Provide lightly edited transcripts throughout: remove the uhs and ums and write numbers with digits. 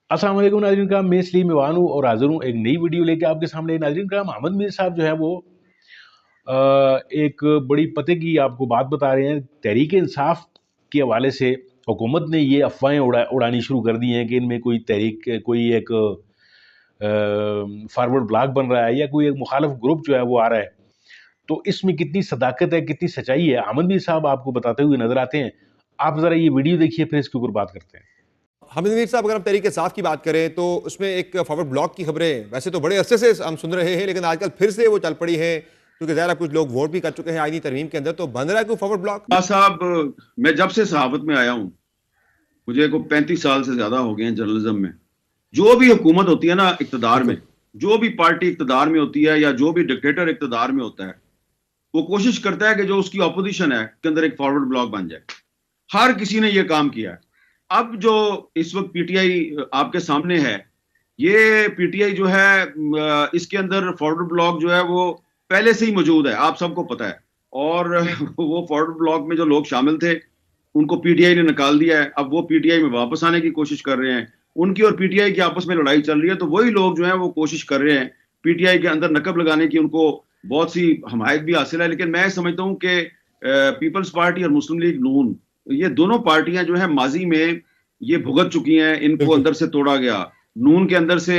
अस्सलाम वालेकुम नाज़रीन कराम, मैं सलीम ईवान हूँ और हाज़िर हूँ एक नई वीडियो लेके आपके सामने। नाज़रीन कराम, अहमद मीर साहब जो है वो एक बड़ी पते की आपको बात बता रहे हैं। तहरीक इंसाफ के हवाले से हुकूमत ने ये अफवाहें उड़ानी शुरू कर दी हैं कि इनमें कोई एक फारवर्ड ब्लॉक बन रहा है या कोई एक मुखालिफ ग्रुप जो है वो आ रहा है। तो इसमें कितनी सदाकत है, कितनी सच्चाई है, अहमद मीर साहब आपको बताते हुए नजर आते हैं। आप ज़रा ये वीडियो देखिए, फिर इसके ऊपर बात करते हैं। हामिद मीर साहब, अगर हम तहरीक इंसाफ की बात करें तो उसमें एक फॉरवर्ड ब्लॉक की खबरें वैसे तो बड़े अरसे से हम सुन रहे हैं, लेकिन आजकल फिर से वो चल पड़ी है क्योंकि ज़ाहिर है कुछ लोग वोट भी कर चुके हैं आईनी तरमीम के अंदर। तो बन रहा है कोई फॉरवर्ड ब्लॉक? साहब, मैं जब से सहाफत में आया हूँ, मुझे को 35 साल से ज्यादा हो गए हैं जर्नलिज्म में। जो भी हुकूमत होती है ना इक़्तिदार में, जो भी पार्टी इक़्तिदार में होती है या जो भी डिक्टेटर इक़्तिदार में होता है, वो कोशिश करता है कि जो उसकी अपोजिशन है के अंदर एक फॉरवर्ड ब्लॉक बन जाए। हर किसी ने ये काम किया है। अब जो इस वक्त पीटीआई आपके सामने है, ये पीटीआई जो है इसके अंदर फॉरवर्ड ब्लॉक जो है वो पहले से ही मौजूद है, आप सबको पता है। और वो फॉरवर्ड ब्लॉक में जो लोग शामिल थे उनको पीटीआई ने निकाल दिया है। अब वो पीटीआई में वापस आने की कोशिश कर रहे हैं। उनकी और पीटीआई की आपस में लड़ाई चल रही है, तो वही लोग जो हैं वो कोशिश कर रहे हैं पीटीआई के अंदर नकब लगाने की। उनको बहुत सी हमायत भी हासिल है, लेकिन मैं समझता हूँ कि पीपल्स पार्टी और मुस्लिम लीग नून, ये दोनों पार्टियां जो है माजी में ये भुगत चुकी हैं। इनको अंदर से तोड़ा गया, नून के अंदर से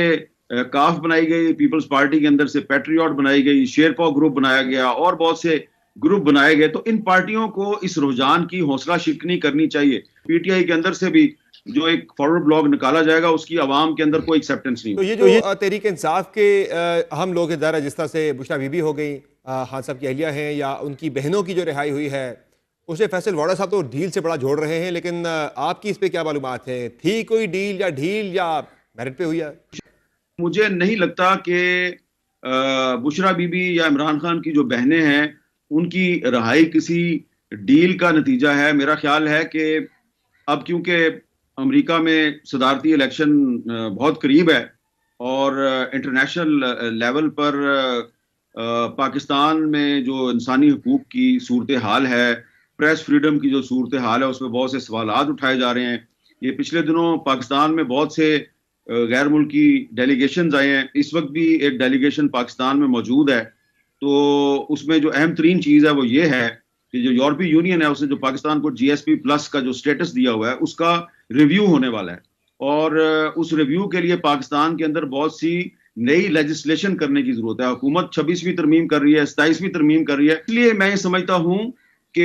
काफ बनाई गई, पीपल्स पार्टी के अंदर से पैट्रियट बनाई गई, शेरपा ग्रुप बनाया गया और बहुत से ग्रुप बनाए गए। तो इन पार्टियों को इस रुझान की हौसला शिकनी करनी चाहिए। पीटीआई के अंदर से भी जो एक फॉरवर्ड ब्लॉक निकाला जाएगा उसकी आवाम के अंदर कोई एक्सेप्टेंस नहीं। तो ये जो तहरीक इंसाफ के हम लोग ज़रा जिस तरह से बुशरा बीबी हो गई, खान साहब की अहलिया हैं, या उनकी बहनों की जो रिहाई हुई है, उसे फैसल वाड़ा साहब तो डील से बड़ा जोड़ रहे हैं, लेकिन आपकी इस पे क्या मालूमात है? थी कोई डील या मेरिट पे हुई है? मुझे नहीं लगता कि बुशरा बीबी या इमरान खान की जो बहनें हैं उनकी रिहाई किसी डील का नतीजा है। मेरा ख्याल है कि अब क्योंकि अमेरिका में सदारती इलेक्शन बहुत करीब है और इंटरनेशनल लेवल पर पाकिस्तान में जो इंसानी हुकूक की सूरत हाल है, प्रेस फ्रीडम की जो सूरत हाल है, उसमें बहुत से सवालात उठाए जा रहे हैं। ये पिछले दिनों पाकिस्तान में बहुत से गैर मुल्की डेलीगेशन आए हैं। इस वक्त भी एक डेलीगेशन पाकिस्तान में मौजूद है। तो उसमें जो अहम तरीन चीज़ है वो ये है कि जो यूरोपीय यूनियन है उसने जो पाकिस्तान को जीएसपी प्लस का जो स्टेटस दिया हुआ है उसका रिव्यू होने वाला है, और उस रिव्यू के लिए पाकिस्तान के अंदर बहुत सी नई लेजिस्लेशन करने की जरूरत है। हुकूमत 26वीं तरमीम कर रही है, 27वीं तरमीम कर रही है। इसलिए मैं समझता हूँ कि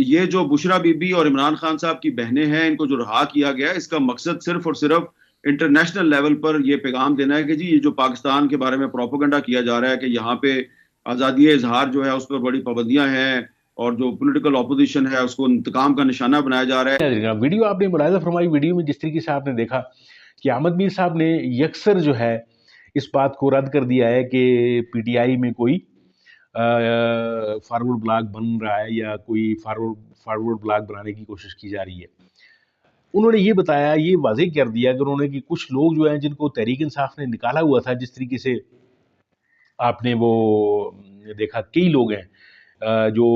ये जो बुशरा बीबी और इमरान खान साहब की बहनें हैं, इनको जो रहा किया गया, इसका मकसद सिर्फ और सिर्फ इंटरनेशनल लेवल पर यह पैगाम देना है कि जी ये जो पाकिस्तान के बारे में प्रोपेगेंडा किया जा रहा है कि यहाँ पे आज़ादी इजहार जो है उस पर बड़ी पाबंदियां हैं और जो पॉलिटिकल ऑपोजिशन है उसको इंतकाम का निशाना बनाया जा रहा है। वीडियो आपने मुलाहिजा फरमाई, वीडियो में जिस तरीके से आपने देखा कि अहमद मीर साहब ने यकसर जो है इस बात को रद्द कर दिया है कि पीटीआई में कोई फारवर्ड ब्लॉक बन रहा है या कोई फारवर्ड ब्लॉक बनाने की कोशिश की जा रही है। उन्होंने ये बताया, ये वाज़ेह कर दिया कि उन्होंने कि कुछ लोग जो हैं जिनको तहरीक इंसाफ ने निकाला हुआ था, जिस तरीके से आपने वो देखा, कई लोग हैं जो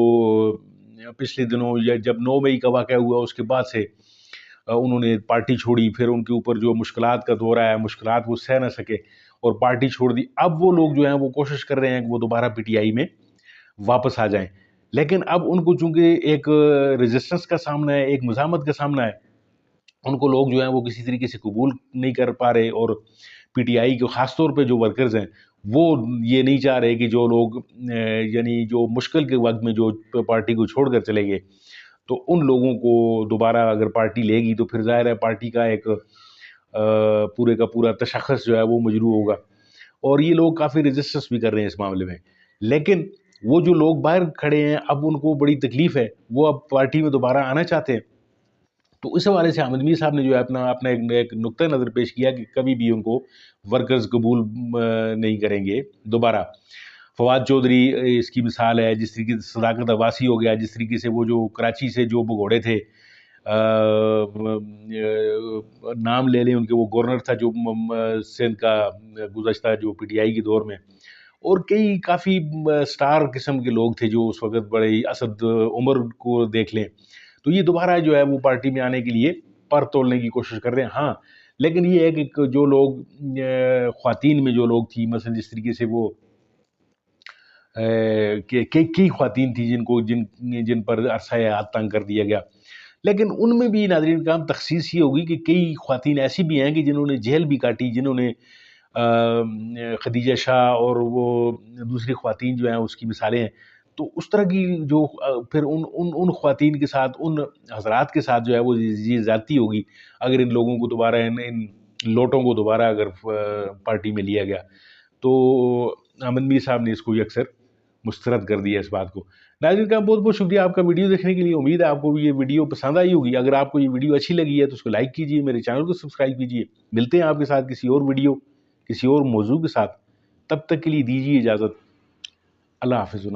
पिछले दिनों या जब 9 मई का वाक़या हुआ उसके बाद से उन्होंने पार्टी छोड़ी, फिर उनके ऊपर जो मुश्किलात का दौर आया, मुश्किलात वो सह ना सके और पार्टी छोड़ दी। अब वो लोग जो हैं वो कोशिश कर रहे हैं कि वो दोबारा पीटीआई में वापस आ जाएं, लेकिन अब उनको चूंकि एक रेजिस्टेंस का सामना है, एक मुज़ाहमत का सामना है, उनको लोग जो हैं वो किसी तरीके से कबूल नहीं कर पा रहे। और पीटीआई के ख़ास तौर पे जो वर्कर्स हैं वो ये नहीं चाह रहे कि जो लोग यानी जो मुश्किल के वक्त में जो पार्टी को छोड़ कर चले गए, तो उन लोगों को दोबारा अगर पार्टी लेगी तो फिर ज़ाहिर है पार्टी का एक पूरे का पूरा तशख़्ख़ुस जो है वो मजरू होगा। और ये लोग काफ़ी रेजिस्टेंस भी कर रहे हैं इस मामले में। लेकिन वो जो लोग बाहर खड़े हैं, अब उनको बड़ी तकलीफ़ है, वो अब पार्टी में दोबारा आना चाहते हैं। तो इस हवाले से अहमद मीर साहब ने जो है अपना एक नुक्ता नज़र पेश किया कि कभी भी उनको वर्कर्स कबूल नहीं करेंगे दोबारा। फवाद चौधरी इसकी मिसाल है, जिस तरीके से सदाकत अब्बासी हो गया, जिस तरीके से वो जो कराची से जो भगोड़े थे, नाम ले लें उनके, वो गवर्नर था जो सिंध का गुज़श्ता जो पीटीआई के दौर में, और कई काफ़ी स्टार किस्म के लोग थे जो उस वक़्त बड़े, असद उमर को देख लें, तो ये दोबारा जो है वो पार्टी में आने के लिए پر تولنے کی کوشش کر رہے ہیں. ہاں لیکن یہ ہے کہ جو لوگ خواتین میں جو لوگ تھی مثلا جس طریقے سے وہ کئی خواتین تھی جن پر عرصہ حیات تنگ کر دیا گیا، لیکن ان میں بھی ناظرین کرام تخصیص یہ ہوگی کہ کئی خواتین ایسی بھی ہیں کہ جنہوں نے جیل بھی کاٹی، جنہوں نے خدیجہ شاہ اور وہ دوسری خواتین جو ہیں اس کی مثالیں ہیں. تو اس طرح کی جو پھر ان خواتین کے ساتھ ان حضرات کے ساتھ جو ہے وہ یہ زیادتی ہوگی اگر ان لوگوں کو دوبارہ ان لوٹوں کو دوبارہ اگر پارٹی میں لیا گیا. تو احمد میر صاحب نے اس کو اکثر مسترد کر دیا اس بات کو. ناظرین کا بہت بہت شکریہ آپ کا ویڈیو دیکھنے کے لیے. امید ہے آپ کو یہ ویڈیو پسند آئی ہوگی. اگر آپ کو یہ ویڈیو اچھی لگی ہے تو اس کو لائک کیجیے، میرے چینل کو سبسکرائب کیجیے. ملتے ہیں آپ کے ساتھ کسی اور ویڈیو کسی اور موضوع کے ساتھ. تب تک کے لیے دیجیے اجازت. اللہ حافظ.